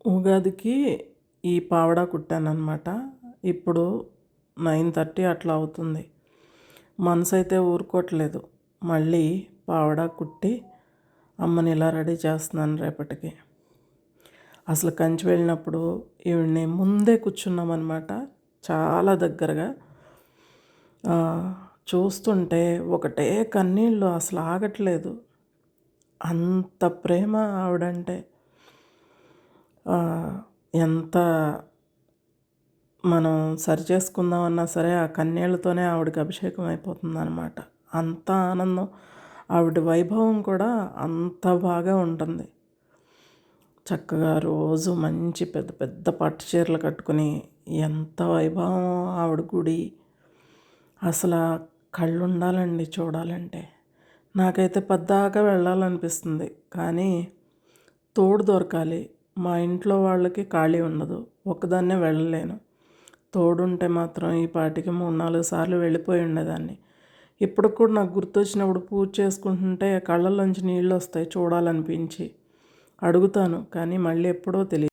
ఉగాదికి ఈ పావడా కుట్టాననమాట. ఇప్పుడు 9:30 అట్లా అవుతుంది. మనసైతే ఊరుకోవట్లేదు. మళ్ళీ పావడా కుట్టి అమ్మని ఇలా రెడీ చేస్తున్నాను రేపటికి. అసలు కంచి వెళ్ళినప్పుడు ఈవిడ్ని ముందే కూర్చున్నామనమాట. చాలా దగ్గరగా. చూస్తుంటే ఒకటే కన్నీళ్ళు అసలు ఆగట్లేదు. అంత ప్రేమ ఆవిడంటే. ఎంత మనం సరిచేసుకుందామన్నా సరే ఆ కన్నీళ్లతోనే ఆవిడకి అభిషేకం అయిపోతుందనమాట. అంత ఆనందం. ఆవిడ వైభవం కూడా అంత బాగా ఉంటుంది. చక్కగా రోజు మంచి పెద్ద పెద్ద పట్టు చీరలు కట్టుకుని ఎంత వైభవం ఆవిడ గుడి. అసలు కళ్ళు ఉండాలండి చూడాలంటే. నాకైతే పద్దాకా వెళ్ళాలనిపిస్తుంది. కానీ తోడు దొరకాలి. మా ఇంట్లో వాళ్ళకి ఖాళీ ఉండదు. ఒక్కదాన్నే వెళ్ళలేను. తోడుంటే మాత్రం ఈ పాటికి 3-4 సార్లు వెళ్ళిపోయి ఉండేదాన్ని. ఇప్పుడు కూడా నాకు గుర్తొచ్చినప్పుడు పూజ చేసుకుంటుంటే కళ్ళల్లోంచి నీళ్ళు వస్తాయి చూడాలనిపించి. అడుగుతాను కానీ మళ్ళీ ఎప్పుడో తెలియదు.